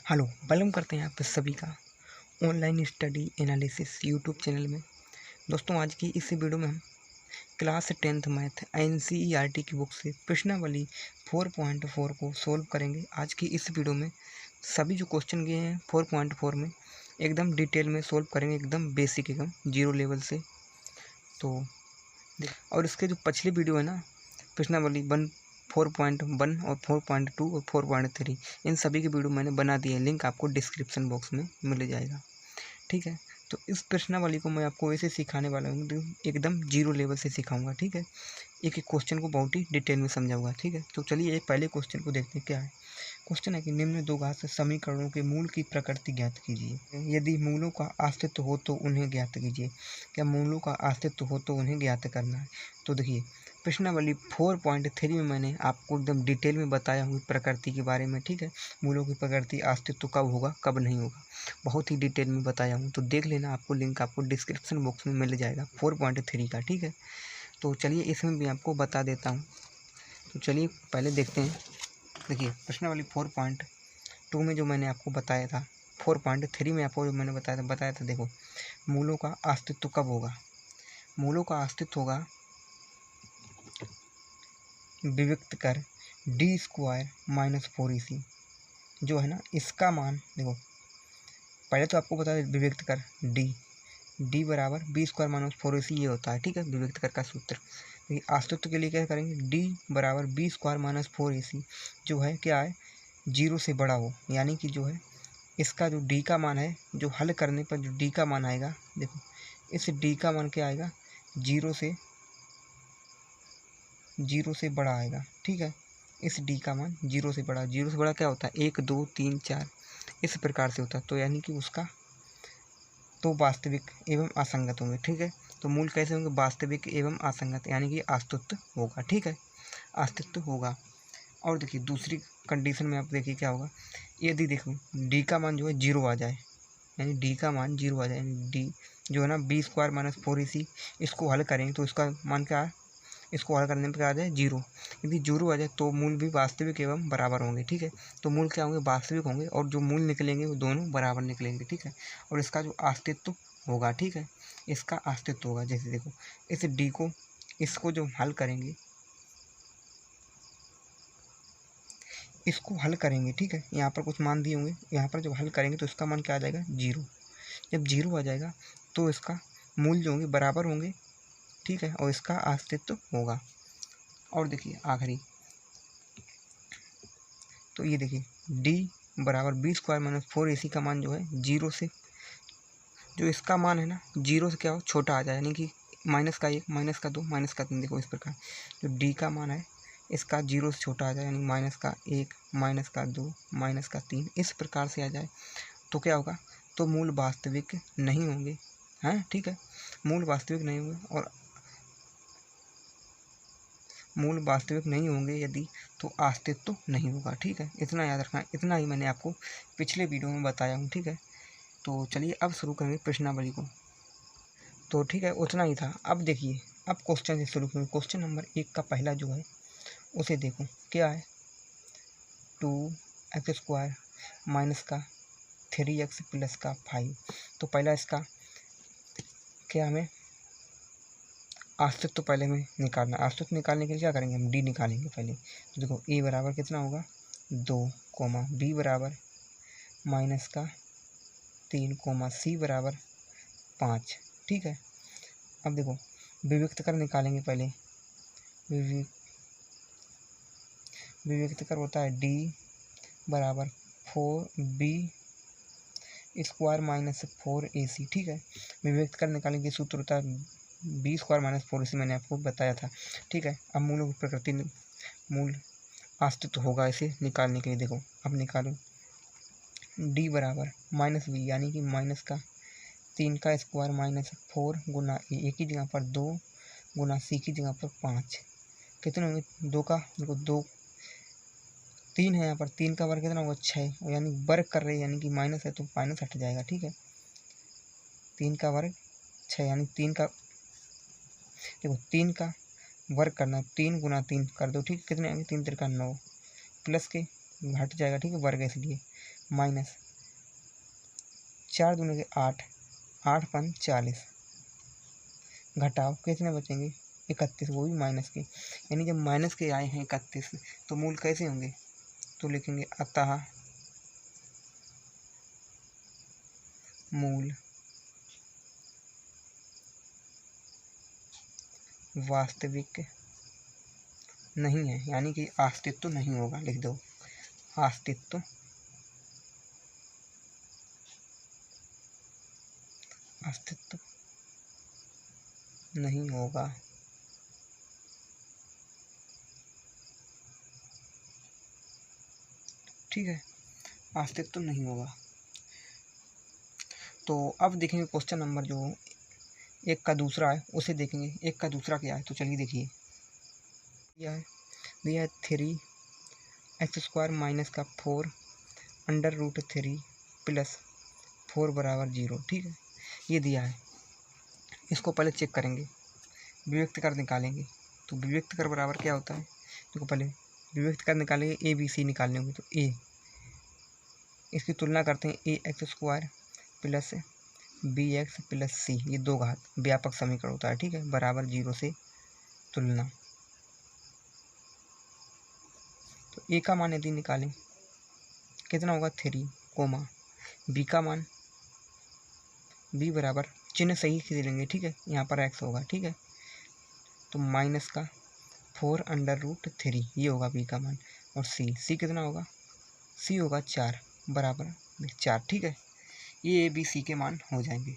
Hello, welcome करते हैं आप सभी का online study analysis YouTube channel में। दोस्तों, आज की इस वीडियो में हम क्लास 10th मैथ एनसीईआरटी की बुक से प्रश्नावली 4.4 को सोल्व करेंगे। आज की इस वीडियो में सभी जो क्वेश्चन गए हैं 4.4 में एकदम डिटेल में सोल्व करेंगे, एकदम बेसिक, एकदम जीरो लेवल से। तो और इसके जो पिछली वीडियो है ना, प्रश्नावली 4.1 और 4.2 और 4.3, इन सभी की वीडियो मैंने बना दी है, लिंक आपको डिस्क्रिप्शन बॉक्स में मिल जाएगा। ठीक है, तो इस प्रश्नावली को मैं आपको ऐसे सिखाने वाला हूँ, एकदम जीरो लेवल से सिखाऊंगा। ठीक है, एक एक क्वेश्चन को बहुत ही डिटेल में समझाऊंगा। ठीक है, तो चलिए एक पहले क्वेश्चन को देखते हैं क्या है। क्वेश्चन है कि निम्न दो घात समीकरणों के मूल की प्रकृति ज्ञात कीजिए। यदि मूलों का अस्तित्व हो तो उन्हें ज्ञात कीजिए। क्या मूलों का अस्तित्व हो तो उन्हें ज्ञात करना है। तो देखिए, प्रश्नावली 4.3 में मैंने आपको एकदम डिटेल में बताया हूँ प्रकृति के बारे में। ठीक है, मूलों की प्रकृति, अस्तित्व कब होगा कब नहीं होगा, बहुत ही डिटेल में बताया हूँ। तो देख लेना, आपको लिंक आपको डिस्क्रिप्शन बॉक्स में मिल जाएगा 4.3 का। ठीक है, तो चलिए इसमें भी आपको बता देता हूँ। तो चलिए पहले देखते हैं। देखिए, प्रश्नावली 4.2 में जो मैंने आपको बताया था, 4.3 में आपको जो मैंने बताया था देखो, मूलों का अस्तित्व कब होगा। मूलों का अस्तित्व होगा विभक्त कर d² - 4ac, जो है ना, इसका मान देखो, पहले तो आपको बता दें विभक्त कर d बराबर b² - 4ac ये होता है। ठीक है, विभक्त कर का सूत्र। अस्तित्व के लिए क्या करेंगे, d बराबर b² - 4ac जो है क्या है, 0 से बड़ा हो, यानी कि जो है इसका जो d का मान है, जो हल करने पर जो d का मान आएगा, देखो इस d का मान क्या आएगा, 0 से बड़ा आएगा। ठीक है, इस d का मान 0 से बड़ा क्या होता है, 1 2 3 4 इस प्रकार से होता है। तो यानी कि उसका तो वास्तविक एवं असंगत होंगे। ठीक है, तो मूल कैसे होंगे, वास्तविक एवं असंगत, यानी कि अस्तित्व होगा। ठीक है, अस्तित्व होगा। और देखिए दूसरी कंडीशन में आप देखिए क्या होगा, यदि देखो डी का मान जो है 0 आ जाए, यानी डी का मान 0 आ जाए, यानी डी जो है ना b² - 4ac, इसको हल करेंगे तो इसका मान क्या है, इसको हल करने पर क्या आ जाए, 0। यदि 0 आ जाए तो मूल भी वास्तविक एवं बराबर होंगे। ठीक है, तो मूल क्या होंगे, वास्तविक होंगे, और जो मूल निकलेंगे वो दोनों बराबर निकलेंगे। ठीक है, और इसका जो अस्तित्व होगा, ठीक है, इसका अस्तित्व होगा। जैसे देखो इस डी को, इसको जो हल करेंगे, इसको हल करेंगे, ठीक है, यहाँ पर कुछ मान दिए होंगे, यहाँ पर जब हल करेंगे तो इसका मान क्या आ जाएगा, 0। जब 0 आ जाएगा तो इसका मूल जो होंगे बराबर होंगे। ठीक है, और इसका अस्तित्व होगा। और देखिए आखिरी, तो ये देखिए d बराबर b² - 4ac का मान जो है 0 से, जो इसका मान है ना 0 से क्या हो, छोटा आ जाए, यानी कि -1 -2 -3। देखो इस प्रकार जो d का मान है इसका 0 से छोटा आ जाए, यानी -1 -2 -3 इस प्रकार से आ जाए, तो क्या होगा, तो मूल वास्तविक नहीं होंगे। हैं, ठीक है, मूल वास्तविक नहीं होंगे, और मूल वास्तविक नहीं होंगे यदि, तो अस्तित्व नहीं होगा। ठीक है, इतना याद रखना, इतना ही मैंने आपको पिछले वीडियो में बताया हूँ। ठीक है, तो चलिए अब शुरू करेंगे प्रश्नावली को। तो ठीक है, उतना ही था। अब देखिए, अब क्वेश्चन से शुरू करेंगे। क्वेश्चन नंबर 1 का पहला जो है उसे देखो क्या है, 2x² - 3x + 5। तो पहला इसका क्या, हमें अस्तित्व पहले में निकालना। अस्तित्व निकालने के लिए क्या करेंगे, हम डी निकालेंगे पहले। तो देखो ए बराबर कितना होगा, 2, बी बराबर -3, सी बराबर 5। ठीक है, अब देखो विभक्त कर निकालेंगे पहले। विभक्त कर होता है d बराबर 4b² - 4ac। ठीक है, विभक्त कर निकालने के सूत्र होता है b² - 4ac, मैंने आपको बताया था। ठीक है, अब मूलों की प्रकृति, मूल अस्तित्व होगा इसे निकालने के लिए। देखो अब निकालो, d बराबर -b, यानी कि -3 का स्क्वायर -4 गुना ए, एक ही जगह पर 2 गुना सी की जगह पर 5, कितने होंगे, 2 का देखो 2 3 है, यहाँ पर 3 का वर्ग कितना होगा, 6, यानी वर्ग कर रहे हैं, यानी कि माइनस है तो माइनस हट जाएगा। ठीक है, 3 का वर्ग 6, यानी 3 का, देखो 3 का वर्ग करना, 3 गुना 3 कर दो। ठीक, कितने आएंगे, 3 × 9 प्लस के हट जाएगा। ठीक है, वर्ग है इसलिए माइनस 4 दूनी के 8, 8 5 40, घटाओ कितने बचेंगे 31, वो भी माइनस के। यानी जब माइनस के आए हैं 31 तो मूल कैसे होंगे, तो लिखेंगे अतः मूल वास्तविक नहीं है, यानी कि अस्तित्व नहीं होगा। लिख दो अस्तित्व नहीं होगा। ठीक है, अस्तित्व नहीं होगा। तो अब देखेंगे क्वेश्चन नंबर जो 1 का दूसरा है उसे देखेंगे। 1 का दूसरा क्या है, तो चलिए देखिए। दिया है 3x² माइनस का 4 √3 प्लस 4 बराबर 0। ठीक है, ये दिया है। इसको पहले चेक करेंगे, विभक्त कर निकालेंगे। तो विभक्त कर बराबर क्या होता है, देखो पहले विभक्त कर निकालेंगे, ABC निकालने होंगे। तो A, इसकी तुलना करते हैं ax² plus bx plus c, ये 2 घात व्यापक समीकरण होता है। ठीक है, बराबर 0 से तुलना। तो a का मान यदि निकालें कितना होगा 3, कोमा b का मान, b बराबर चिन्ह सही से लेंगे। ठीक है, यहाँ पर x होगा। ठीक है, तो माइनस का 4 √3 ये होगा b का मान, और c कितना होगा, c होगा 4 बराबर 4। ठीक है, ये a b c के मान हो जाएंगे।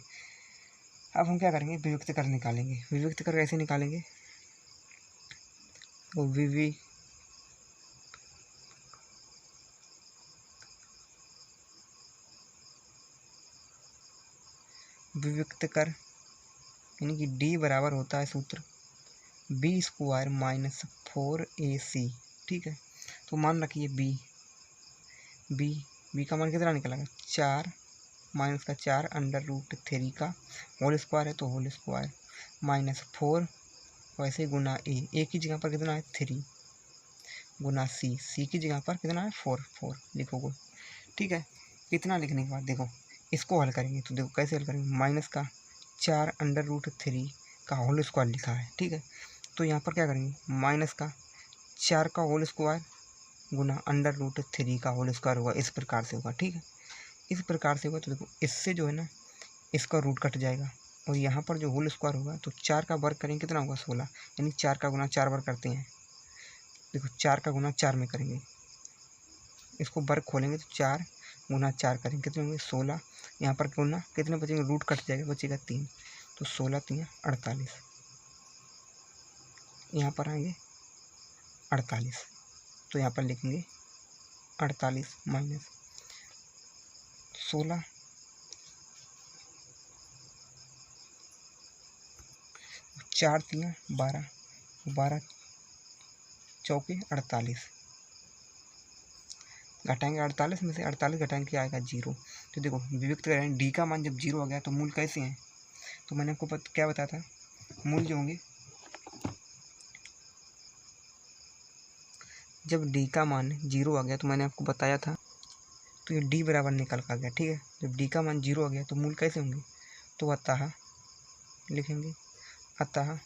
अब हम क्या करेंगे, विभक्त कर निकालेंगे। विभक्त कर कैसे निकालेंगे, तो विभक्त कर यानी कि d बराबर होता है सूत्र b² माइनस 4ac। ठीक है, तो मान रखिए b का मान कितना निकलेगा 4 माइनस का 4 √3 का होल स्क्वायर है, तो होल स्क्वायर माइनस 4 वैसे गुना a की जगह पर कितना है 3 गुना c की जगह पर कितना है 4 लिखोगे। ठीक है, इतना लिखने के बाद देखो इसको हल करेंगे। तो देखो कैसे हल करेंगे, माइनस का 4 √3 का होल स्क्वायर लिखा है। ठीक है, तो यहाँ पर क्या करेंगे, माइनस का 4 का होल स्क्वायर गुना √3 का होल स्क्वायर होगा। इस प्रकार से होगा। ठीक है, इस प्रकार से होगा। तो देखो इससे जो है ना इसका रूट कट जाएगा, और यहाँ पर जो होल स्क्वायर होगा तो 4 का वर्ग करेंगे कितना होगा 16, यानी 4 का गुना 4 बार करते हैं। देखो 4 का गुना 4 में करेंगे, इसको वर्ग खोलेंगे तो 4 गुना 4 करेंगे कितने होंगे 16। यहाँ पर गुना कितने बचेंगे, रूट कट जाएगा, बचेगा 3, तो 16 3 48। यहाँ पर आएंगे 48, तो यहाँ पर लिखेंगे 48 माइनस 16, 4 3 12, 12 चौके 48, घटाएंगे 48 में से 48 घटाएंगे क्या आएगा 0। तो देखो विभक्त करें, डी का मान जब 0 आ गया तो मूल कैसे हैं, तो मैंने आपको क्या बताया था, मूल जो होंगे जब डी का मान 0 आ गया तो मैंने आपको बताया था, तो ये डी बराबर निकल कर गया। ठीक है, जब डी का मान 0 आ गया तो मूल कैसे होंगे, तो अतः लिखेंगे अतः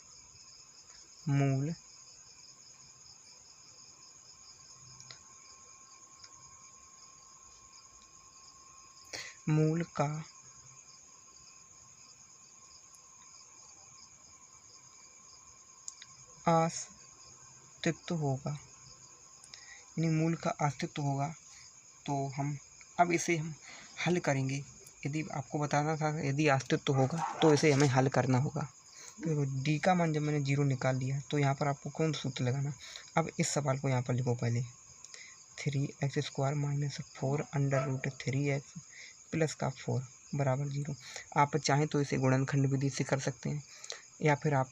मूल मूल का अस्तित्व होगा, यानी मूल का अस्तित्व होगा। तो हम अब इसे हम हल करेंगे। यदि आपको बताना था यदि अस्तित्व होगा तो इसे हमें हल करना होगा। तो डी का मान जब मैंने 0 निकाल लिया तो यहाँ पर आपको कौन सूत्र लगाना। अब इस सवाल को यहाँ पर लिखो पहले 3x² माइनस 4 √3x प्लस का 4 बराबर 0। आप चाहें तो इसे गुणनखंड विधि से कर सकते हैं, या फिर आप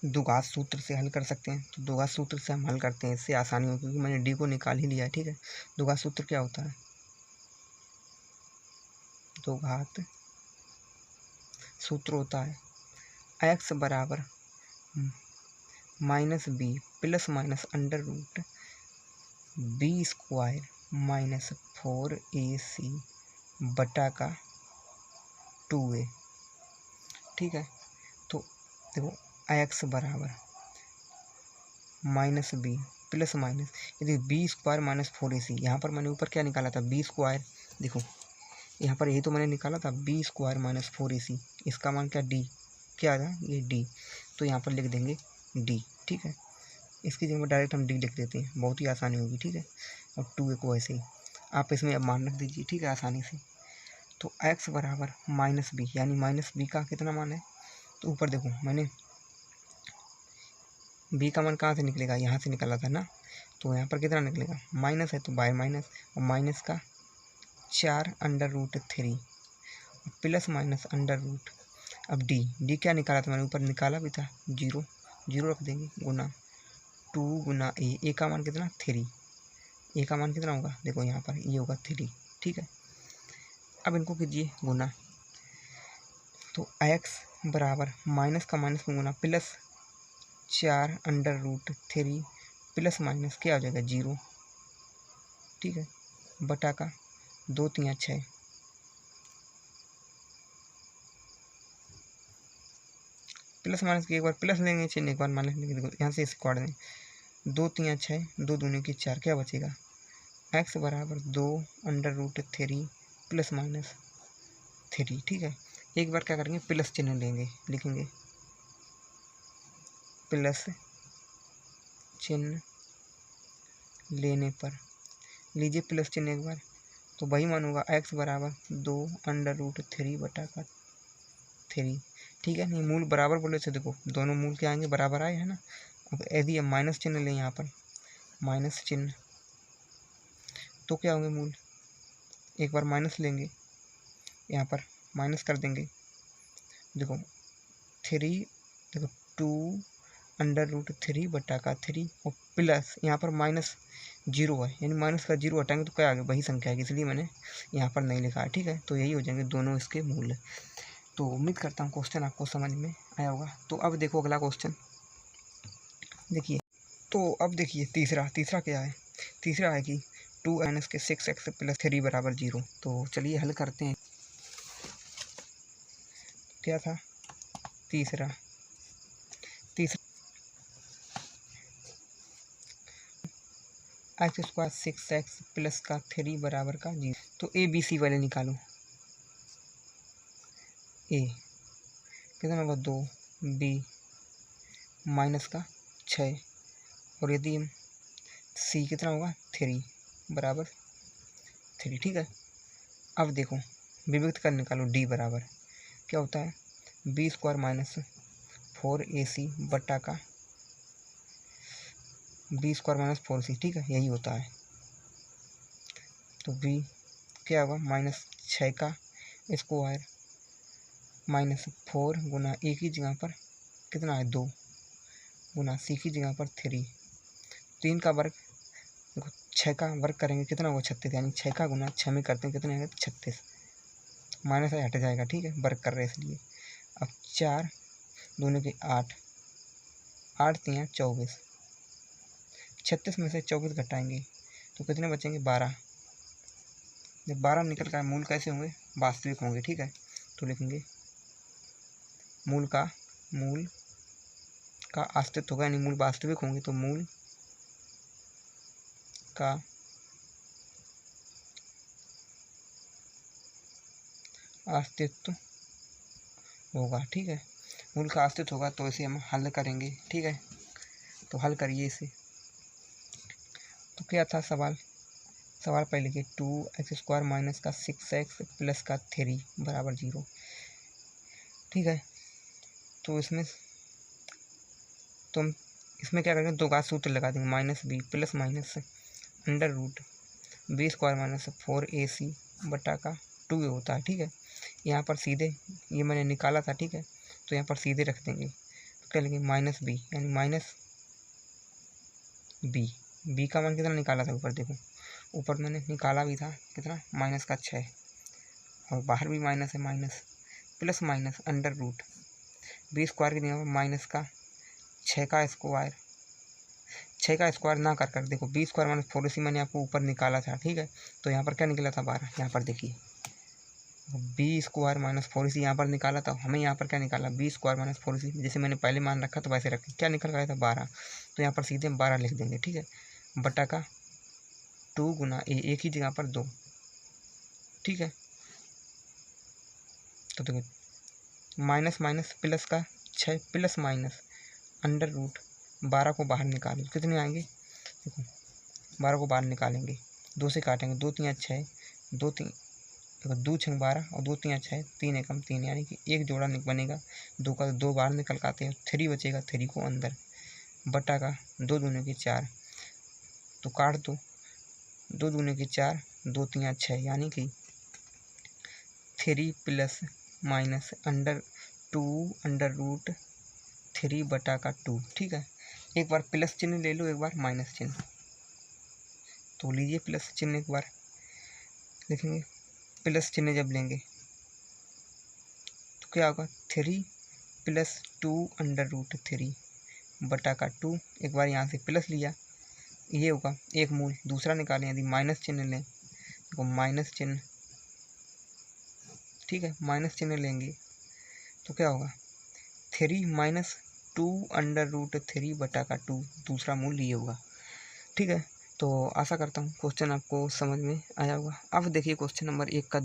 द्विघात सूत्र से हल कर सकते हैं। तो द्विघात सूत्र से हम हल करते हैं, इससे आसानी हो, क्योंकि मैंने डी को निकाल ही लिया है। ठीक है, द्विघात सूत्र क्या होता है, द्विघात सूत्र होता है x बराबर -b plus minus √3 b square minus 4ac बटा का 2a। ठीक है, तो देखो x बराबर माइनस बी प्लस माइनस, यदि बी स्क्वायर माइनस 4ac, यहाँ पर मैंने ऊपर क्या निकाला था बी स्क्वायर, देखो यहाँ पर यही तो मैंने निकाला था बी स्क्वायर माइनस 4ac, इसका मान क्या डी, क्या था ये डी, तो यहाँ पर लिख देंगे डी। ठीक है, इसकी जगह डायरेक्ट हम डी लिख देते हैं, बहुत ही आसानी होगी। ठीक है, और 2a को ऐसे ही आप इसमें अब मान रख दीजिए। ठीक है, आसानी से। तो x बराबर माइनस बी, यानी माइनस बी का कितना मान है, तो ऊपर देखो मैंने बी का मान कहाँ से निकलेगा, यहाँ से निकाला था ना, तो यहाँ पर कितना निकलेगा, माइनस है तो बाय माइनस, और माइनस का 4√3 प्लस माइनस अंडर रूट। अब डी क्या निकाला था मैंने, ऊपर निकाला भी था, जीरो जीरो रख देंगे, गुना 2 गुना ए का मान कितना 3, ए का मान कितना होगा, देखो यहाँ पर ये होगा 3। ठीक है, अब इनको कीजिए गुना, तो x बराबर माइनस का माइनस में गुना प्लस 4√3 प्लस माइनस क्या हो जाएगा 0। ठीक है, बटा का 2 3 6, प्लस माइनस की एक बार प्लस लेंगे, चिन्ह एक बार माइनस लेंगे, देखो यहाँ से इसको काट दें, 2 3 6, 2 दूनी की 4, क्या बचेगा x बराबर 2√3 प्लस माइनस 3। ठीक है, एक बार क्या करेंगे प्लस चिन्ह लेंगे, लिखेंगे प्लस चिन्ह लेने पर, लीजिए प्लस चिन्ह एक बार, तो वही मान होगा x बराबर 2√3 बटा का 3। ठीक है, नहीं मूल बराबर बोले तो देखो दोनों मूल क्या आएंगे, बराबर आए हैं ना। अब यदि हम माइनस चिन्ह लें यहाँ पर, माइनस चिन्ह, तो क्या होंगे मूल, एक बार माइनस लेंगे, यहाँ पर माइनस कर देंगे, देखो 3, देखो 2√3 बटा का 3, और प्लस यहाँ पर माइनस 0 है, यानी माइनस का 0 हटाएंगे तो क्या आ गया, वही संख्या है, इसलिए मैंने यहाँ पर नहीं लिखा है। ठीक है, तो यही हो जाएंगे दोनों इसके मूल। तो उम्मीद करता हूँ क्वेश्चन आपको समझ में आया होगा। तो अब देखो अगला क्वेश्चन देखिए, तो अब देखिए तीसरा क्या है, तीसरा है कि 2 माइनस के 6x प्लस 3 बराबर 0। तो चलिए हल करते हैं। क्या था तीसरा एक्स स्क्वायर 6x प्लस का 3 बराबर का 0। तो ए बी सी वाले निकालो, ए कितना होगा 2, बी माइनस का 6, और यदि हम सी कितना होगा 3 बराबर 3। ठीक है, अब देखो विभक्त कर निकालो, डी बराबर क्या होता है, बी स्क्वायर माइनस 4ac बटा का बी स्क्वायर माइनस 4c। ठीक है, यही होता है। तो बी क्या होगा माइनस 6 का स्क्वायर माइनस 4 गुना ए की जगह पर कितना है 2 गुना सी की जगह पर 3, 3 का वर्ग, देखो 6 का वर्ग करेंगे कितना होगा 36, यानी 6 का गुना 6 में करते हैं कितने आएगा 36, माइनस से हट जाएगा। ठीक है, वर्ग कर रहे हैं इसलिए। अब 4 दूनी के 8, 8 3 24, 36 में से 24 घटाएंगे तो कितने बचेंगे 12। जब 12 निकल कर मूल कैसे होंगे, वास्तविक होंगे। ठीक है, तो लिखेंगे मूल का अस्तित्व होगा, यानी मूल वास्तविक होंगे, तो मूल का अस्तित्व होगा। ठीक है, मूल का अस्तित्व होगा, तो इसे हम हल करेंगे। ठीक है, तो हल करिए इसे। तो क्या था सवाल पहले के 2x स्क्वायर माइनस का 6x प्लस का 3 बराबर 0। ठीक है, तो इसमें क्या करेंगे, दो का सूत्र लगा देंगे, minus b plus minus under root b square minus 4ac बटा का 2 होता है। ठीक है, यहाँ पर सीधे ये मैंने निकाला था। ठीक है, तो यहाँ पर सीधे रख देंगे, तो क्या लेंगे माइनस बी, यानी माइनस बी का मान कितना निकाला था, ऊपर देखो, ऊपर मैंने निकाला भी था कितना, माइनस का 6, और बाहर भी माइनस है, minus plus minus under root b square की जगह माइनस का 6 का स्क्वायर, 6 का स्क्वायर ना कर कर देखो बी स्क्वायर माइनस 4ac मैंने आपको ऊपर निकाला था, ठीक है। तो यहाँ पर क्या निकला था 12, यहाँ पर देखिए बी स्क्वायर माइनस 4ac यहाँ पर निकाला था, हमें यहाँ पर क्या निकाला बी स्क्वायर माइनस 4ac, जैसे मैंने पहले मान रखा तो वैसे रखें, क्या निकल गया था 12। तो यहाँ पर सीधे 12 लिख देंगे, ठीक है। बटा का 2 गुना ए, एक ही जगह पर 2, ठीक है। तो देखो माइनस माइनस प्लस का 6 प्लस माइनस अंडर रूट 12 को बाहर निकालो, कितने आएंगे देखो 12 को बाहर निकालेंगे, 2 से काटेंगे, 2 3 6, 2 3 देखो 2 6 12 और 2 3 6, 3 एकम 3, यानी कि एक जोड़ा बनेगा, 2 का 2 बाहर निकल के आते हैं, 3 बचेगा, 3 को अंदर, बटा का 2 दूने की 4, तो काट दो, 2 दूने की 4, 2 3 6, यानी कि 3 plus minus under 2 under root 3 बटा का 2, ठीक है। एक बार प्लस चिन्ह ले लो, एक बार माइनस चिन्ह, तो लीजिए प्लस चिन्ह, एक बार लिखेंगे, प्लस चिन्ह जब लेंगे तो क्या होगा 3 प्लस 2 अंडर रूट 3 बटा का 2, एक बार यहाँ से प्लस लिया, ये होगा एक मूल, दूसरा निकालें, यदि माइनस चिन्ह लें तो माइनस चिन्ह, ठीक है, माइनस चिन्ह लेंगे तो क्या होगा 3 माइनस 2 अंडर रूट 3 बटा का 2, दूसरा मूल ये होगा, ठीक है। तो आशा करता हूँ क्वेश्चन आपको समझ में आया होगा। अब देखिए क्वेश्चन नंबर 1 का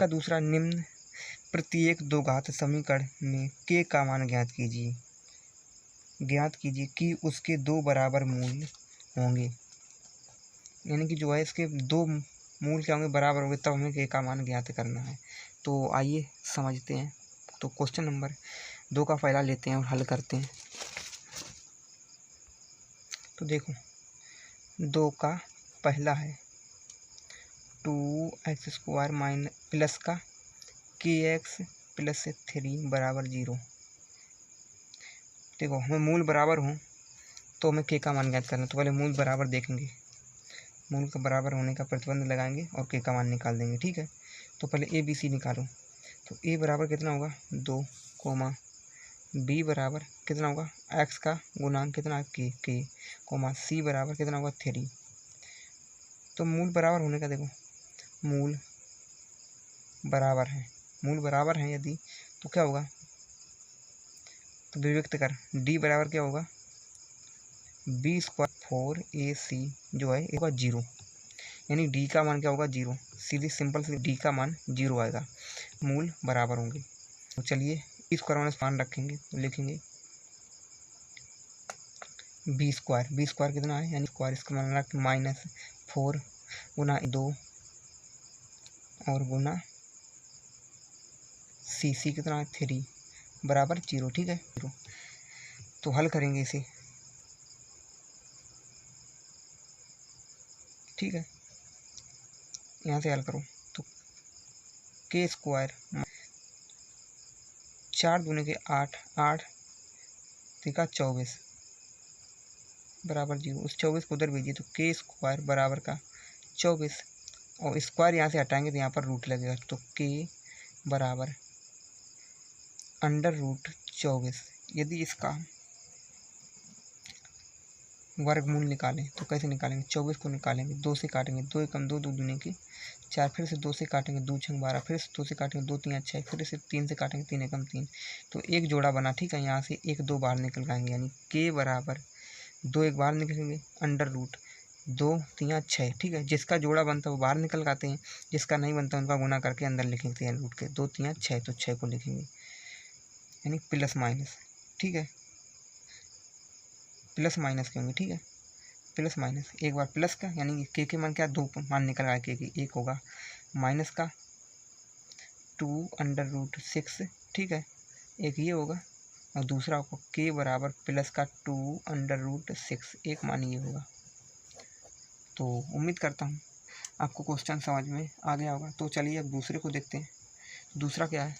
दूसरा, निम्न प्रत्येक दो घात समीकरण में k का मान ज्ञात कीजिए कि उसके 2 बराबर मूल होंगे, यानी कि जो है इसके 2 मूल क्या होंगे, बराबर होंगे, तब हमें k का मान ज्ञात करना है। तो आइए समझते हैं। तो क्वेश्चन नंबर 2 का पहला लेते हैं और हल करते हैं। तो देखो 2 का पहला है 2x² माइनस प्लस का kx प्लस 3 बराबर 0। देखो हमें मूल बराबर हों तो हमें k का मान ज्ञात करना है, तो पहले मूल बराबर देखेंगे, मूल का बराबर होने का प्रतिबंध लगाएंगे और k का मान निकाल देंगे, ठीक है। तो पहले a b c निकालो, तो a बराबर कितना होगा 2 कोमा, b बराबर कितना होगा x का गुणांक कितना k कोमा, c बराबर कितना होगा 3। तो मूल बराबर होने का देखो मूल बराबर हैं यदि, तो क्या होगा, तो विभक्त कर d बराबर क्या होगा b² 4ac जो है होगा 0, यानी d का मान क्या होगा 0, सीधी सिंपल से d का मान 0 आएगा, मूल बराबर होंगे। तो चलिए b² माइनस मान रखेंगे, तो लिखेंगे b² कितना है, यानी स्क्वायर, इसका मान रख माइनस 4 गुना 2 और गुना c कितना है 3 बराबर 0, ठीक है। तो हल करेंगे इसे, ठीक है, यहाँ से हल करो तो k² 4 दूने के 8, 8 तिका 24 बराबर 0, उस 24 को उधर भेजिए तो k² बराबर का 24, और स्क्वायर यहाँ से हटाएंगे तो यहाँ पर रूट लगेगा, तो k बराबर अंडर रूट 24। यदि इसका वर्गमूल निकालें तो कैसे निकालेंगे, 24 को निकालेंगे, 2 से काटेंगे, 2 एकम 2, 2 दूने की 4, फिर से 2 से काटेंगे, 2 6 12, फिर से 2 से काटेंगे, 2 3 6, फिर से 3 से काटेंगे, 3 एकम 3, तो एक जोड़ा बना, ठीक है। यहाँ से 1 2 बाहर निकल आएंगे, यानी k बराबर 2 एक बाहर निकलेंगे अंडर रूट 2 3 6, ठीक है। जिसका जोड़ा बनता है वो बाहर निकल आते हैं, जिसका नहीं बनता उनका गुना करके अंदर लिखेंगे रूट के, 2 3 6, तो 6 को लिखेंगे, यानी प्लस माइनस, ठीक है, प्लस माइनस कहेंगे, ठीक है, प्लस माइनस, एक बार प्लस का यानी के मान क्या 2 मान निकल आया के, एक होगा माइनस का 2 अंडर रूट 6, ठीक है, एक ये होगा, और दूसरा होगा के बराबर प्लस का 2 अंडर रूट 6, एक मान ये होगा। तो उम्मीद करता हूँ आपको क्वेश्चन समझ में आ गया होगा। तो चलिए अब दूसरे को देखते हैं। दूसरा क्या है,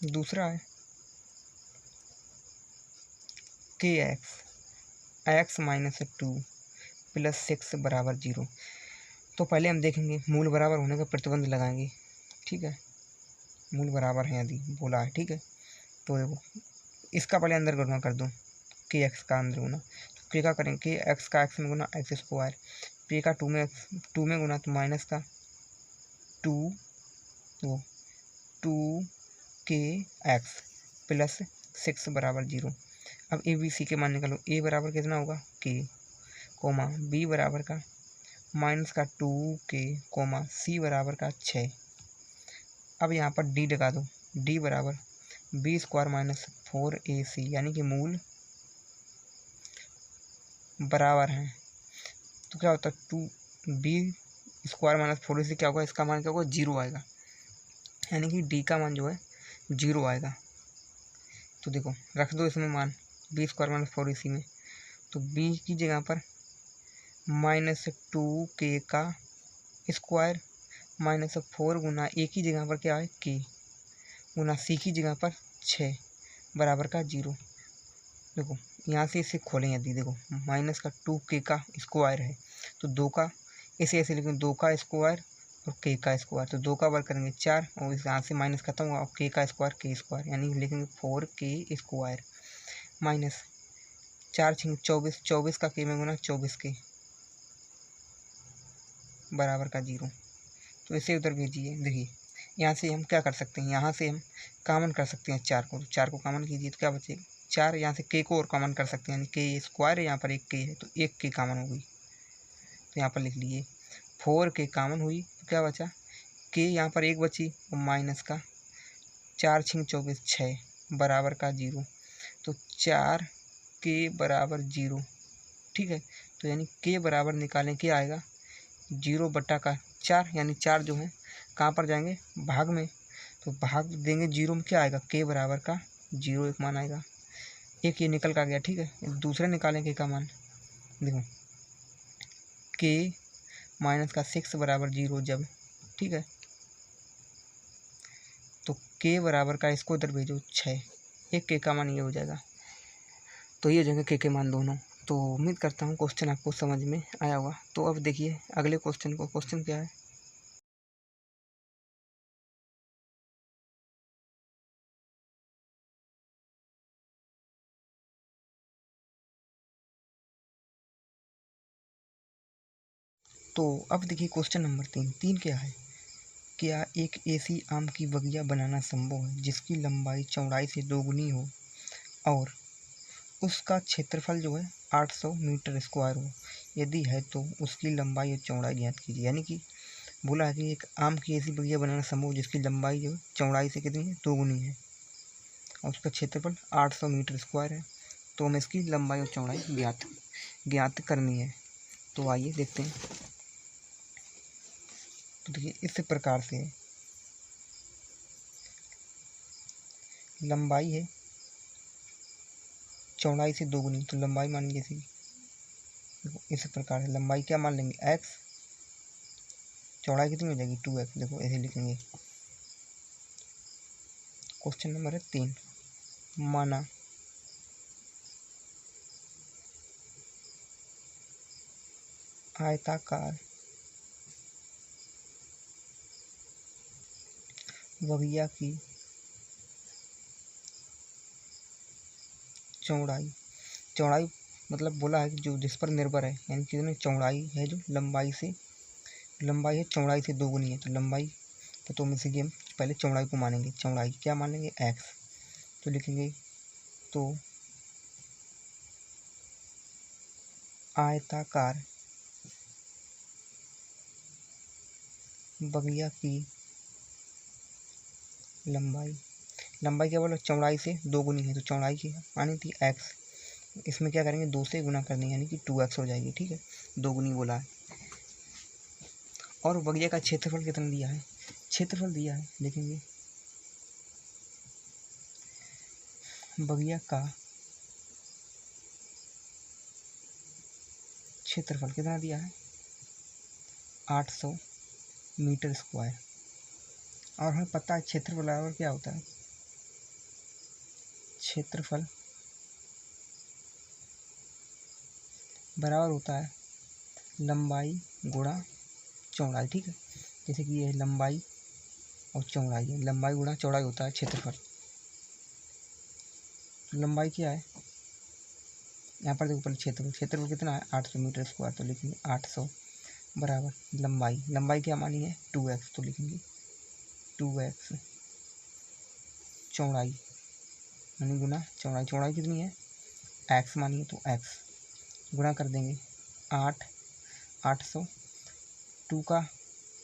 दूसरा है kx माइनस 2 प्लस 6 बराबर 0। तो पहले हम देखेंगे मूल बराबर होने का प्रतिबंध लगाएंगे, ठीक है, मूल बराबर है यदि बोला है, ठीक है। तो देखो इसका पहले अंदर गुना कर दूँ, के एक्स का अंदर गुना, तो के का करेंगे के एक्स का एक्स में गुना एक्स स्क्वायर, पे का टू में गुना तो माइनस का टू के एक्स प्लस 6 बराबर 0। अब ए बी सी के मान निकालो, ए बराबर कितना होगा के कोमा बी बराबर का माइनस का 2 के कोमा सी बराबर का 6। अब यहाँ पर डी लगा दो, डी बराबर बी स्क्वायर माइनस 4ac यानी कि मूल बराबर हैं। तो क्या होता है 2b स्क्वायर माइनस 4ac क्या होगा, इसका मान क्या होगा 0 आएगा, यानी कि डी का मान जो है 0 आएगा। तो देखो रख दो इसमें मान बी स्क्वायर माइनस 4ac में, तो बी की जगह पर -2k का स्क्वायर माइनस 4 गुना ए की जगह पर क्या है के गुना सी की जगह पर 6 बराबर का 0। देखो यहाँ से इसे खोलें, यदि देखो माइनस का 2k का स्क्वायर है तो 2 का, इसे ऐसे लिखें 2 का स्क्वायर और k का स्क्वायर, तो 2 का वर्ग करेंगे 4 और इस यहाँ से माइनस खत्म हुआ और k का स्क्वायर k स्क्वायर, यानी लिखेंगे 4k स्क्वायर माइनस 4 छिंग 24, 24 का k में गुना 24 के बराबर का 0। तो इसे उधर भेजिए। देखिए यहाँ से हम क्या कर सकते हैं, यहाँ से हम कॉमन कर सकते हैं 4 को, तो 4 को कॉमन कीजिए तो क्या बचेगा 4, यहाँ से k को और कॉमन कर सकते हैं, यानी k स्क्वायर है, यहाँ पर एक k है तो एक k कॉमन हो गई, तो यहाँ पर लिख लिए 4k कॉमन हुई तो क्या बचा k, यहाँ पर एक बची और माइनस का 4 छिंग 24 6 बराबर का 0, तो 4k बराबर 0। ठीक है, तो यानी k बराबर निकालें क्या आएगा 0 बटा का 4, यानी 4 जो है कहाँ पर जाएंगे भाग में, तो भाग देंगे 0 में क्या आएगा k बराबर का 0 एक मान आएगा, एक ये निकल का गया। ठीक है, दूसरे निकालें k का मान, देखो k माइनस का 6 बराबर 0 जब, ठीक है तो k बराबर का इसको इधर भेजो 6, एक k का मान ये हो जाएगा, तो ये हो जाएंगे k के मान दोनों। तो उम्मीद करता हूँ क्वेश्चन आपको समझ में आया होगा। तो अब देखिए अगले क्वेश्चन को, क्वेश्चन क्या है, तो अब देखिए क्वेश्चन नंबर 3 क्या है, क्या एक ऐसी आम की बगिया बनाना संभव है जिसकी लंबाई चौड़ाई से दोगुनी हो और उसका क्षेत्रफल जो है 800 मीटर स्क्वायर हो, यदि है तो उसकी लंबाई और चौड़ाई ज्ञात कीजिए। यानी कि बोला है कि एक आम की ऐसी बगिया बनाना संभव हो जिसकी लंबाई जो चौड़ाई से कितनी है दोगुनी है और उसका क्षेत्रफल 800 मीटर स्क्वायर है, तो हमें इसकी लंबाई और चौड़ाई ज्ञात करनी है। तो आइए देखते हैं। तो देखिए इस प्रकार से है, लंबाई है चौड़ाई से दोगुनी, तो लंबाई मान लीजिए जैसे देखो इस प्रकार है, लंबाई क्या मान लेंगे x, चौड़ाई कितनी हो जाएगी 2x, देखो ऐसे लिखेंगे। क्वेश्चन नंबर है 3, माना आयताकार बगिया की चौड़ाई मतलब बोला है कि जो जिस पर निर्भर है, यानी कि चौड़ाई है जो लंबाई है चौड़ाई से दोगुनी है, तो लंबाई तो हम इसी हम पहले चौड़ाई को मानेंगे, चौड़ाई क्या मान लेंगे x, तो लिखेंगे तो आयताकार बगिया की लंबाई क्या बोला चौड़ाई से दोगुनी है, तो चौड़ाई की मानी थी x, इसमें क्या करेंगे 2 से गुना करनी है, यानी कि 2x हो जाएगी। ठीक है, दोगुनी बोला है। और बगिया का क्षेत्रफल कितना दिया है, क्षेत्रफल दिया है, देखेंगे बगिया का क्षेत्रफल कितना दिया है 800 मीटर स्क्वायर, और हमें पता है क्षेत्रफल बराबर क्या होता है, क्षेत्रफल बराबर होता है लंबाई गुणा चौड़ाई। ठीक है, जैसे कि ये लंबाई और चौड़ाई है, लंबाई गुणा चौड़ाई होता है क्षेत्रफल। तो लंबाई क्या है, यहाँ पर देखो पहले क्षेत्रफल, क्षेत्रफल कितना है 800 मीटर स्क्वायर, तो लिखेंगे 800 बराबर लंबाई, लंबाई क्या मानी है 2x, तो लिखेंगे 2x चौड़ाई यानी गुना चौड़ाई, चौड़ाई कितनी है x मानी है, तो x गुना कर देंगे 800 2 का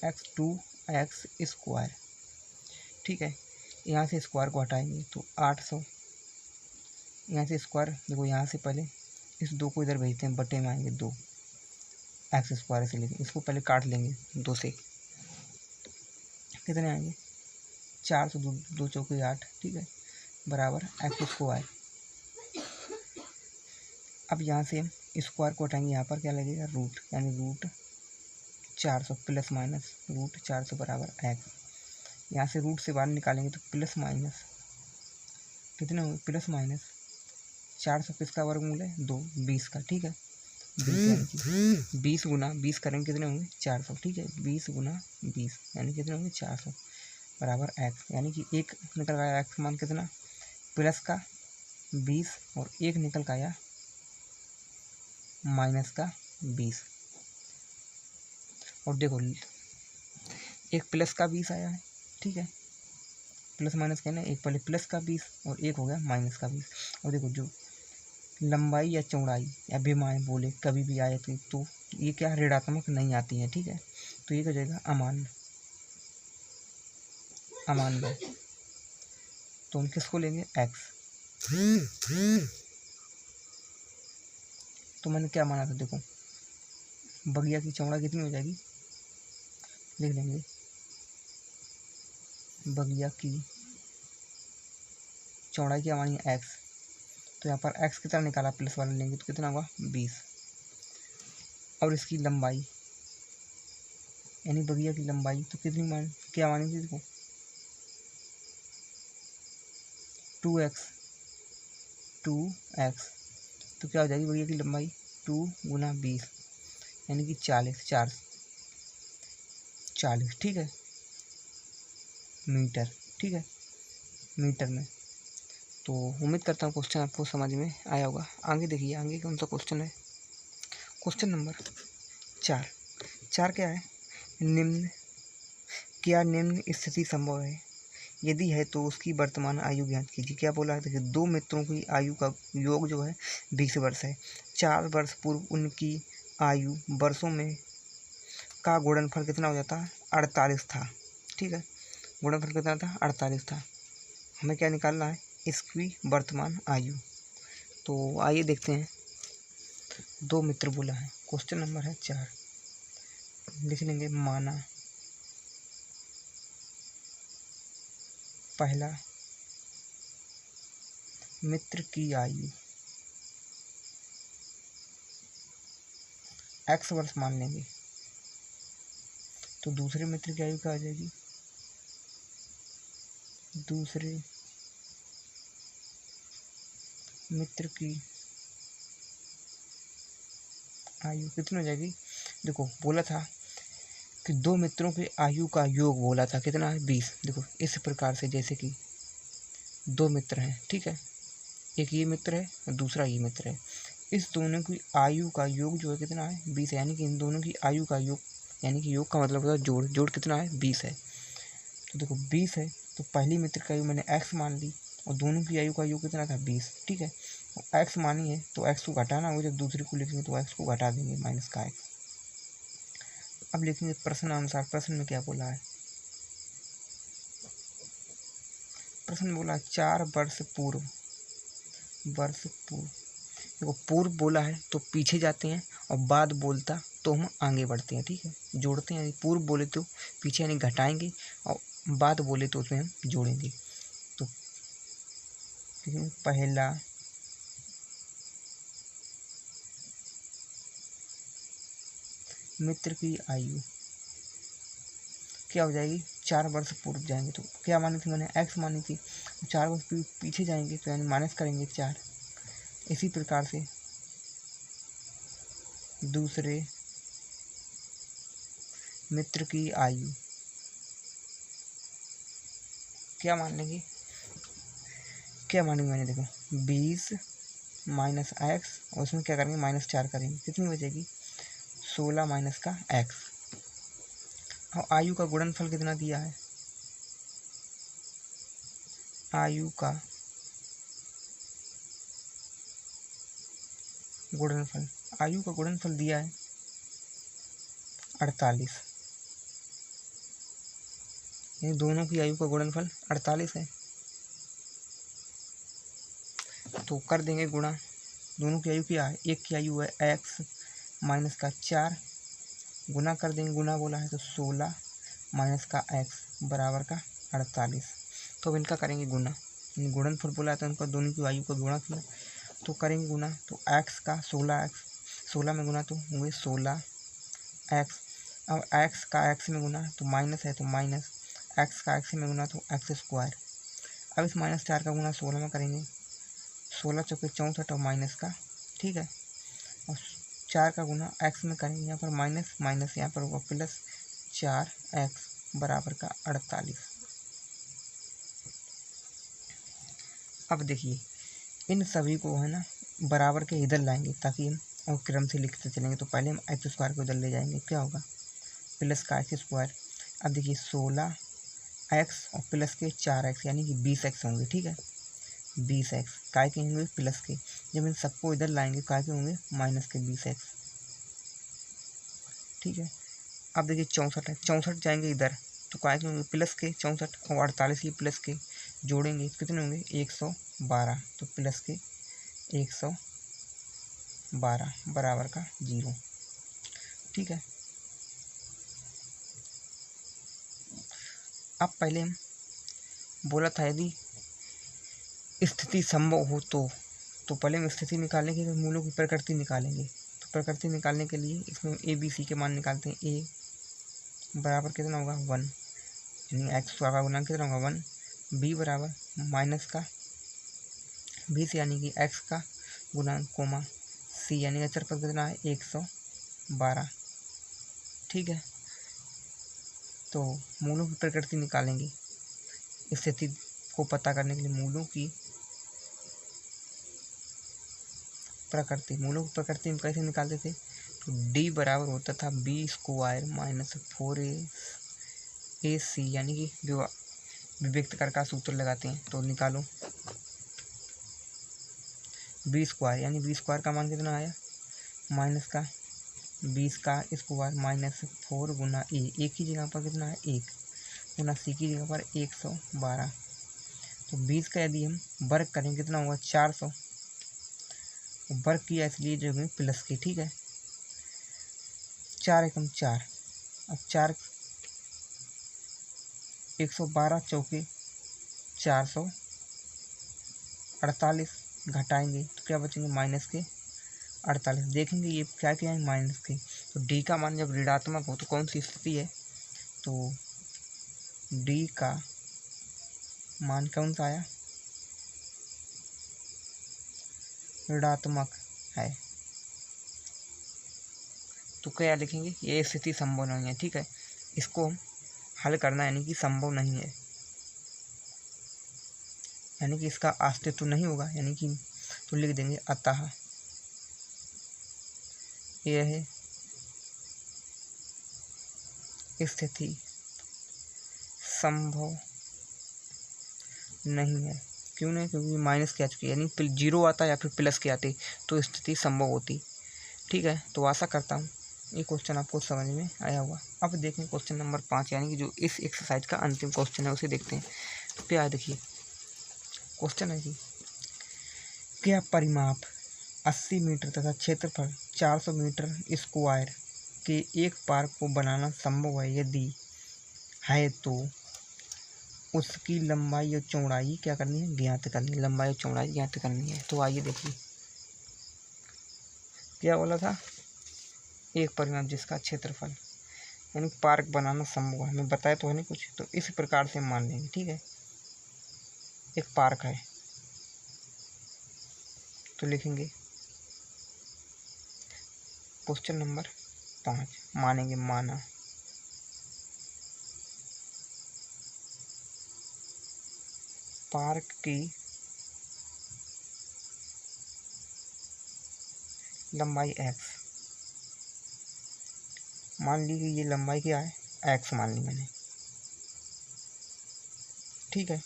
x 2x स्क्वायर, ठीक है। यहाँ से स्क्वायर को हटाएंगे तो 800, यहाँ से स्क्वायर देखो, यहाँ से पहले इस 2 को इधर भेजते हैं, बटे में आएंगे 2 एक्स स्क्वायर से लेके, इसको पहले काट लेंगे 2 से, कितने आएंगे 4 से 2 चौके 8, ठीक है, बराबर एक्स स्क्वायर। अब यहाँ से हम स्क्वायर को हटाएंगे, यहाँ पर क्या लगेगा रूट, यानी रूट 400 प्लस माइनस रूट 400 बराबर एक्स। यहाँ से रूट से बाहर निकालेंगे तो प्लस माइनस कितने होंगे, प्लस माइनस 400 किसका वर्गमूल है 2, 20 का, ठीक है, 20 गुना 20 करेंगे कितने होंगे 400, ठीक है, 20 गुना 20 यानी कितने होंगे 400 बराबर एक्स, यानी कि एक निकल गया एक्स मान कितना प्लस का 20 और एक निकल का आया माइनस का 20। और देखो एक प्लस का 20 आया है, ठीक है, प्लस माइनस कहना है, एक पहले प्लस का 20 और एक हो गया माइनस का 20। और देखो जो लंबाई या चौड़ाई या बेमाय बोले कभी भी आए तो ये क्या ऋणात्मक नहीं आती है, ठीक है, तो ये हो जाएगा अमान्य, अमान्य, तो हम किसको लेंगे एक्स। तो मैंने क्या माना था, देखो बगिया की चौड़ाई कितनी हो जाएगी, लिख लेंगे बगिया की चौड़ाई क्या मानी है एक्स, तो यहाँ पर एक्स कितना निकाला प्लस वाला लेंगे तो कितना होगा 20। और इसकी लंबाई यानी बगिया की लंबाई तो कितनी मान क्या मानी थी, देखो 2x, तो क्या हो जाएगी बगिया की लंबाई 2 गुना 20 यानी कि 40, ठीक है, मीटर, ठीक है, मीटर में। तो उम्मीद करता हूँ क्वेश्चन आपको समझ में आया होगा। आगे देखिए, आगे कौन सा क्वेश्चन है, क्वेश्चन नंबर 4 क्या है, क्या निम्न स्थिति संभव है, यदि है तो उसकी वर्तमान आयु ज्ञात कीजिए। क्या बोला है, देखिए 2 मित्रों की आयु का योग जो है 20 वर्ष है, 4 वर्ष पूर्व उनकी आयु वर्षों में का गुणनफल कितना हो जाता है 48 था, ठीक है, गुणनफल कितना था 48 था। हमें क्या निकालना है इसकी वर्तमान आयु। तो आइए देखते हैं, 2 मित्र बोला है, क्वेश्चन नंबर है 4, लिख लेंगे माना पहला मित्र की आयु x वर्ष मान लेंगे, तो दूसरे मित्र की आयु क्या आ जाएगी, दूसरे मित्र की आयु कितनी हो जाएगी, देखो बोला था कि 2 मित्रों की आयु का योग बोला था कितना है 20। देखो इस प्रकार से जैसे कि 2 मित्र हैं, ठीक है, एक ये मित्र है और दूसरा ये मित्र है, इस दोनों की आयु का योग जो है कितना है 20 है, यानी कि इन दोनों की आयु का योग, यानी कि योग का मतलब होता है जोड़, जोड़ कितना है 20 है। तो देखो 20 है तो पहली मित्र की आयु मैंने x मान ली और दोनों की आयु का योग कितना था 20, ठीक है, x मानी है तो x को घटाना होगा, जब दूसरे को लिखेंगे तो x को घटा देंगे माइनस का x। अब लिखेंगे प्रश्न अनुसार, प्रश्न में क्या बोला है, प्रश्न में बोला 4 वर्ष पूर्व, देखो पूर्व बोला है तो पीछे जाते हैं और बाद बोलता तो हम आगे बढ़ते हैं, ठीक है, जोड़ते हैं, पूर्व बोले तो पीछे यानी घटाएंगे और बाद बोले तो उसमें हम जोड़ेंगे। तो पहला मित्र की आयु क्या हो जाएगी 4 वर्ष पूर्व जाएंगे, तो क्या मानी थी मैंने x मानी थी, 4 वर्ष पीछे जाएंगे तो यानी माइनस करेंगे 4। इसी प्रकार से दूसरे मित्र की आयु क्या मान लेंगे क्या मानेंगे मैंने, देखो 20 माइनस एक्स और इसमें क्या करेंगे -4 करेंगे, कितनी बचेगी 16 माइनस का एक्स। और आयु का गुणनफल कितना दिया है, आयु का गुणनफल, आयु का गुणनफल दिया है 48, यानी दोनों की आयु का गुणनफल 48 है। तो कर देंगे गुणा, दोनों की आयु क्या है, एक की आयु है एक्स माइनस का 4, गुना कर देंगे, गुना बोला है तो 16 माइनस का एक्स बराबर का 48। तो अब इनका करेंगे गुना, गुणनफल बोला है तो इनका दोनों की आयु का गुणा किया, तो करेंगे गुना, तो एक्स का 16x, 16 में गुना तो हुए 16x। अब एक्स का एक्स में गुना तो माइनस है तो माइनस, एक्स का एक्स में गुना तो एक्स स्क्वायर। अब इस -4 का गुना 16 में करेंगे, 16 चौके 64 और माइनस का, ठीक है। और 4 का गुना एक्स में करेंगे, यहाँ पर माइनस माइनस यहाँ पर होगा प्लस 4x बराबर का 48। अब देखिए इन सभी को है ना बराबर के इधर लाएंगे ताकि हम और क्रम से लिखते चलेंगे। तो पहले हम एक्स स्क्वायर को इधर ले जाएंगे, क्या होगा प्लस का एक्स स्क्वायर। अब देखिए 16x और प्लस के 4x यानी कि 20x होंगे, ठीक है 20x काय के होंगे प्लस के, जब इन सबको इधर लाएंगे काय के होंगे माइनस के 20x, ठीक है। अब देखिए 64 है, 64 जाएंगे इधर तो काय के होंगे प्लस के 64 और 48 ये प्लस के जोड़ेंगे कितने होंगे 112, तो प्लस के 112 बराबर का 0, ठीक है। अब पहले हम बोला था यदि स्थिति संभव हो तो पहले हम स्थिति निकालने के लिए मूलों की प्रकृति निकालेंगे। तो प्रकृति निकालने के लिए इसमें ए बी सी के मान निकालते हैं। ए बराबर कितना होगा 1, यानी एक्स का गुणांक कितना होगा 1। बी बराबर माइनस का 20 यानी कि एक्स का गुणांक कोमा सी यानी अचर पर कितना है 112, ठीक है। तो मूलों की प्रकृति निकालेंगे स्थिति को पता करने के लिए। मूलों की प्रकृति, मूलों की प्रकृति हम कैसे निकालते थे, तो डी बराबर होता था बी स्क्वायर माइनस 4ac यानी कि जो विभक्त कर का सूत्र लगाते हैं। तो निकालो बी स्क्वायर, यानी बी स्क्वायर का मान कितना आया माइनस का 20 का स्क्वायर माइनस 4 गुना ए की जगह पर कितना है 1 गुना सी की जगह पर 112। तो 20 का यदि हम वर्ग करें कितना होगा 400, वर्ग किया इसलिए जो है प्लस की, ठीक है। 4 एकम 4, अब 4 112 चौके 448 घटाएंगे तो क्या बचेंगे माइनस के 48। देखेंगे ये क्या क्या है माइनस के, तो डी का मान जब ऋणात्मक हो तो कौन सी स्थिति है, तो डी का मान कौन सा आया ऋणात्मक है। तो क्या लिखेंगे ये स्थिति संभव नहीं है, ठीक है। इसको हम हल करना यानी कि संभव नहीं है, यानी कि इसका अस्तित्व नहीं होगा, यानी कि तो लिख देंगे अतः यह स्थिति संभव नहीं है। क्यों नहीं, क्योंकि माइनस के आ चुकी है, यानी 0 आता या फिर प्लस के आते तो स्थिति संभव होती, ठीक है। तो आशा करता हूँ ये क्वेश्चन आपको समझ में आया होगा। अब देखें क्वेश्चन नंबर 5 यानी कि जो इस एक्सरसाइज का अंतिम क्वेश्चन है उसे देखते हैं। तो क्या है देखिए क्वेश्चन है कि क्या परिमाप 80 मीटर तथा क्षेत्रफल 400 मीटर स्क्वायर के एक पार्क को बनाना संभव है, यदि है तो उसकी लंबाई और चौड़ाई क्या करनी है ज्ञात करनी है, लंबाई और चौड़ाई ज्ञात करनी है। तो आइए देखिए क्या बोला था, एक परिमाप जिसका क्षेत्रफल यानी पार्क बनाना संभव है, हमें बताया तो है नहीं कुछ, तो इस प्रकार से मान लेंगे, ठीक है। एक पार्क है तो लिखेंगे क्वेश्चन नंबर 5 मानेंगे माना पार्क की लंबाई एक्स, मान ली कि ये लंबाई क्या है, एक्स मान ली मैंने, ठीक है।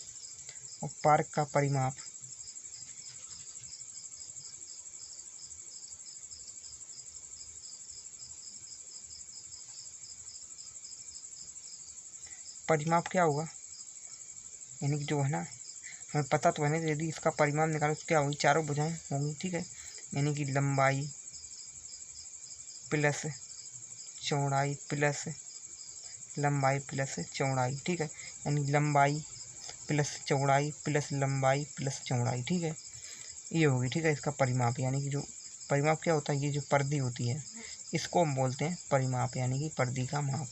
और पार्क का परिमाप, परिमाप क्या होगा, यानी कि जो है ना, हमें पता तो है ना, यदि इसका परिमाप निकालो तो क्या होगी, चारों भुजाएं होंगी, ठीक है। यानी कि लंबाई प्लस चौड़ाई प्लस लंबाई प्लस चौड़ाई, ठीक है। यानी लंबाई प्लस चौड़ाई प्लस लंबाई प्लस चौड़ाई, ठीक है, ये होगी, ठीक है, इसका परिमाप। यानी कि जो परिमाप क्या होता है, ये जो परिधि होती है इसको हम बोलते हैं परिमाप, यानी कि परिधि का माप,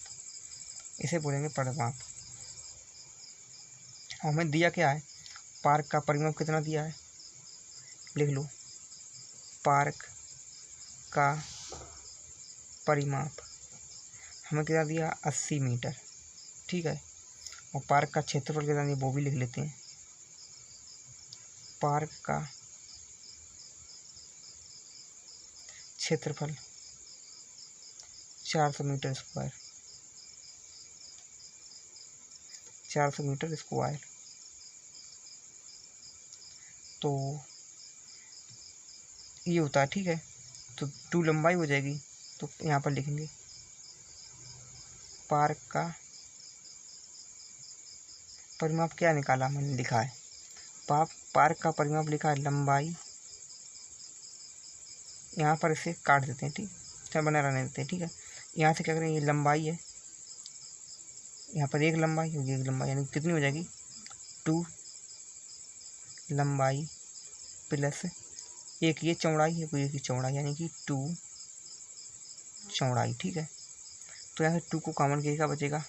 इसे बोलेंगे परिमाप। हमें दिया क्या है, पार्क का परिमाप कितना दिया है, लिख लो, पार्क का परिमाप हमें कितना दिया, 80 मीटर, ठीक है। और पार्क का क्षेत्रफल कितना दिया, वो भी लिख लेते हैं, पार्क का क्षेत्रफल 400 मीटर स्क्वायर, 400 मीटर स्क्वायर। तो ये होता है, ठीक है। तो 2 लंबाई हो जाएगी, तो यहाँ पर लिखेंगे पार्क का परिमाप क्या निकाला, मैंने लिखा है पार्क का परिमाप लिखा है लंबाई, यहाँ पर इसे काट देते हैं, ठीक, चाहे बना रहने देते हैं, ठीक है। यहाँ से क्या करें, ये लंबाई है, यहाँ पर एक लंबाई होगी, एक लंबाई यानी कितनी हो जाएगी, 2 लंबाई प्लस एक ये चौड़ाई है, कोई एक ही चौड़ाई, यानी कि 2 चौड़ाई, ठीक है। तो यहाँ से 2 को कॉमन किया, क्या बचेगा,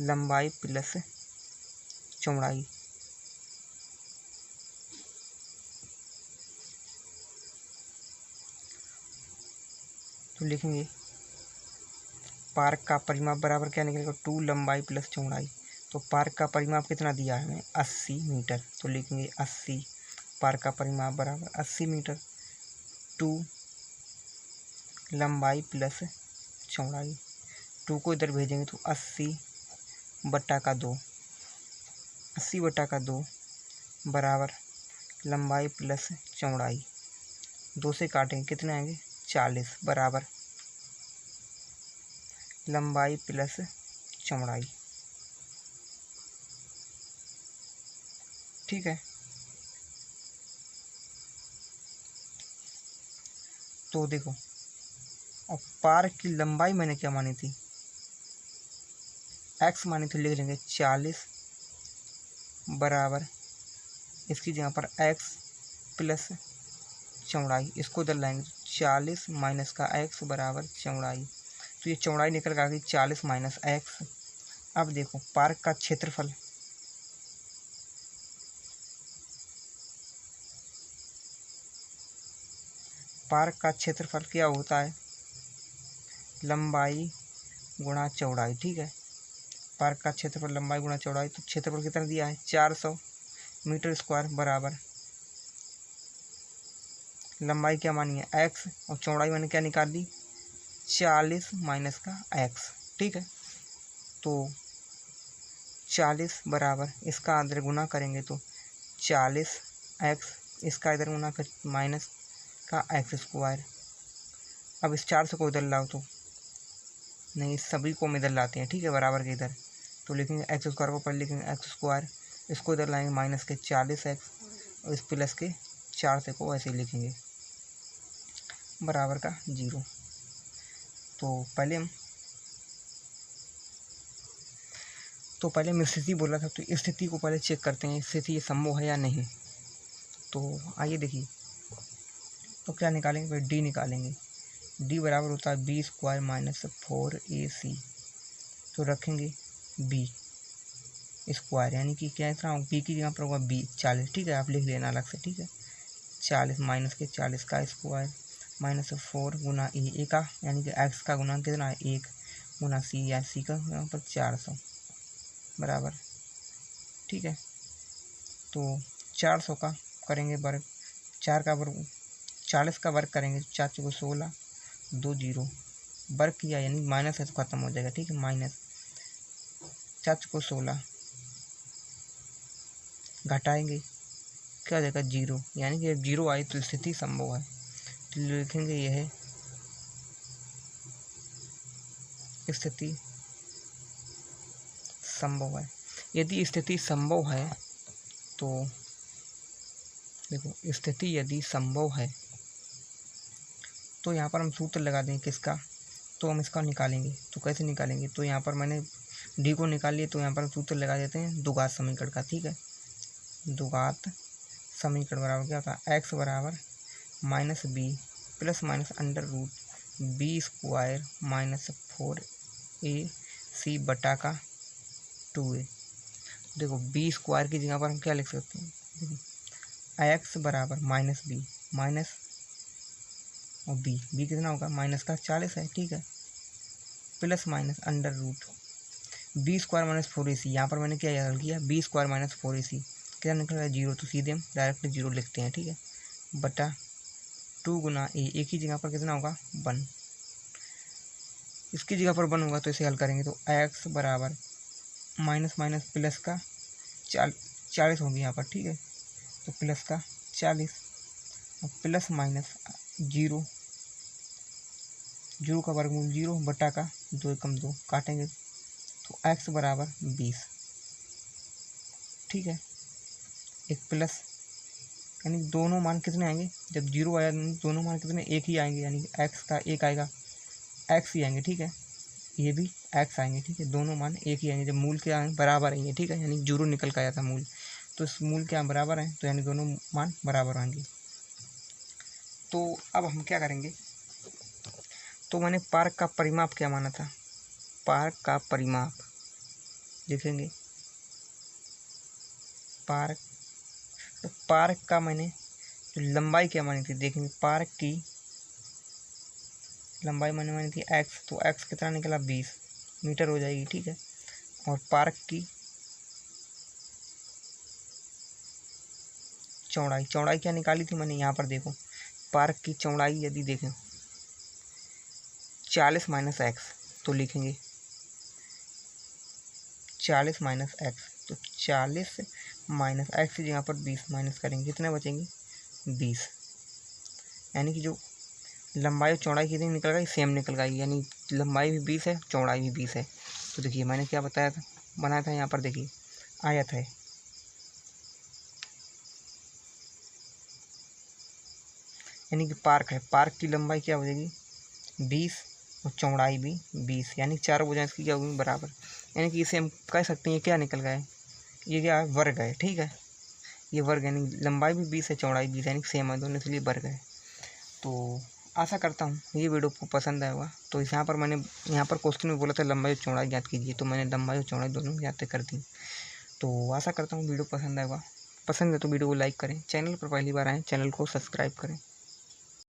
लंबाई प्लस चौड़ाई, तो लिखेंगे पार्क का परिमाप बराबर क्या निकलेगा, 2 लंबाई प्लस चौड़ाई। तो पार्क का परिमाप कितना दिया है हमें, 80 मीटर, तो लिखेंगे 80, पार्क का परिमाप बराबर 80 मीटर, 2 लंबाई प्लस चौड़ाई, 2 को इधर भेजेंगे तो 80/2, 80/2 बराबर लंबाई प्लस चौड़ाई, 2 से काटेंगे कितने आएंगे, 40 बराबर लंबाई प्लस चौड़ाई, ठीक है। तो देखो, और पार्क की लंबाई मैंने क्या मानी थी, एक्स मानी थी, लिख लेंगे 40 बराबर इसकी जगह पर एक्स प्लस चौड़ाई, इसको इधर लाएंगे तो 40 माइनस का एक्स बराबर चौड़ाई, तो ये चौड़ाई निकल कर आ गई 40 माइनस एक्स। अब देखो पार्क का क्षेत्रफल, पार्क का क्षेत्रफल क्या होता है, लंबाई गुणा चौड़ाई, ठीक है। पार्क का क्षेत्रफल लंबाई गुणा चौड़ाई, तो क्षेत्रफल कितना दिया है, 400 मीटर स्क्वायर बराबर लंबाई क्या मानी है, एक्स, और चौड़ाई मैंने क्या निकाल दी, 40 माइनस का एक्स, ठीक है। तो 40 बराबर इसका इधर गुना करेंगे तो 40 एक्स, इसका इधर गुना कर माइनस का एक्स स्क्वायर। अब इस 400 को इधर लाओ तो नहीं, सभी को हम इधर लाते हैं, ठीक है, बराबर के इधर, तो लिखेंगे एक्स स्क्वायर को पहले लिखेंगे एक्स स्क्वायर, इसको इधर लाएंगे माइनस के 40 एक्स, और इस प्लस के 4 को ऐसे ही लिखेंगे बराबर का 0। तो पहले हम स्थिति बोला था, तो स्थिति को पहले चेक करते हैं, स्थिति ये संभव है या नहीं। तो आइए देखिए, तो क्या निकालेंगे, फिर डी निकालेंगे, डी बराबर होता है बी स्क्वायर माइनस 4ac, तो रखेंगे बी स्क्वायर, यानी कि क्या इतना बी की जगह पर होगा बी 40, ठीक है, आप लिख लेना अलग से, ठीक है, 40 माइनस के 40 का स्क्वायर माइनस 4 गुना ए का, यानी कि एक्स का गुना कितना है 1 गुना सी, या सी का यहाँ पर 400 बराबर, ठीक है। तो 400 का करेंगे वर्ग, 4 का वर्ग 40 का वर्ग करेंगे 4 चौको 16, 2 जीरो वर्ग किया यानी माइनस है तो खत्म हो जाएगा, ठीक है। माइनस 4 चौको 16 घटाएंगे क्या हो जाएगा 0, यानी कि जब 0 आए तो स्थिति संभव है। तो लिखेंगे यह स्थिति संभव है। यदि स्थिति संभव है तो देखो, स्थिति यदि संभव है तो यहाँ पर हम सूत्र लगा देंगे किसका, तो हम इसका निकालेंगे। तो कैसे निकालेंगे, तो यहाँ पर मैंने डी को निकाल लिया, तो यहाँ पर सूत्र लगा देते हैं द्विघात समीकरण का, ठीक है। द्विघात समीकरण बराबर क्या होता है, एक्स बराबर minus b plus minus under root b square minus 4ac बटा का 2a। देखो बी स्क्वायर की जगह पर हम क्या लिख सकते हैं, एक्स बराबर माइनस बी माइनस और बी कितना होगा, माइनस का 40 है, ठीक है, plus minus under root b square minus 4ac। यहाँ पर मैंने क्या हल किया, बी स्क्वायर माइनस 4ac क्या निकल रहा है 0, तो सीधे हम डायरेक्ट 0 लिखते हैं, ठीक है, बटा 2 गुना ए, एक ही जगह पर कितना होगा 1, इसकी जगह पर 1 होगा तो इसे हल करेंगे तो एक्स बराबर माइनस माइनस प्लस का 40 होगी यहाँ पर, ठीक है, तो प्लस का 40 और प्लस माइनस 0 का वर्गमूल 0 बटा का 2 एकम 2 काटेंगे तो एक्स बराबर 20, ठीक है। एक प्लस यानी दोनों मान कितने आएंगे, जब 0 आया दोनों मान कितने एक ही आएंगे, यानी एक्स का एक आएगा, एक्स ही आएंगे, ठीक है, ये भी एक्स आएंगे, ठीक है, दोनों मान एक ही आएंगे जब मूल के आएंगे बराबर आएंगे, ठीक है, यानी 0 निकल के आया था मूल, तो इस मूल के यहाँ बराबर हैं तो यानी दोनों मान बराबर आएंगे। तो अब हम क्या करेंगे, तो मैंने पार्क का परिमाप क्या माना था, पार्क का परिमाप लिखेंगे, पार्क, तो पार्क का मैंने जो लंबाई क्या मानी थी देखेंगे, पार्क की लंबाई मैंने मानी थी एक्स, तो एक्स कितना निकला 20 मीटर हो जाएगी, ठीक है। और पार्क की चौड़ाई क्या निकाली थी मैंने, यहाँ पर देखो पार्क की चौड़ाई यदि देखें 40 माइनस एक्स, तो लिखेंगे 40 माइनस एक्स, तो 40 माइनस एक्स की जगह पर 20 माइनस करेंगे, कितने बचेंगे 20, यानी कि जो लंबाई और चौड़ाई कितनी निकल गई, सेम निकल गई, यानी लंबाई भी 20 है चौड़ाई भी 20 है। तो देखिए मैंने क्या बताया था, बनाया था यहाँ पर, देखिए आयत है, यानी कि पार्क है, पार्क की लंबाई क्या हो जाएगी 20 और चौड़ाई भी 20, यानी चारों भुजाएं इसकी क्या होगी बराबर, यानी कि इसे हम कह सकते हैं ये क्या निकल गया है, ये क्या है वर्ग है, ठीक है, ये वर्ग यानी लंबाई भी 20 है चौड़ाई 20 यानी सेम है दोनों, इसलिए वर्ग है। तो आशा करता हूँ ये वीडियो को पसंद आया होगा। तो यहाँ पर मैंने यहाँ पर क्वेश्चन में बोला था लंबाई और चौड़ाई ज्ञात कीजिए, तो मैंने लंबाई और चौड़ाई दोनों ज्ञात कर दी। तो आशा करता हूँ वीडियो पसंद आएगा, पसंद है तो वीडियो को लाइक करें, चैनल पर पहली बार आएँ चैनल को सब्सक्राइब करें।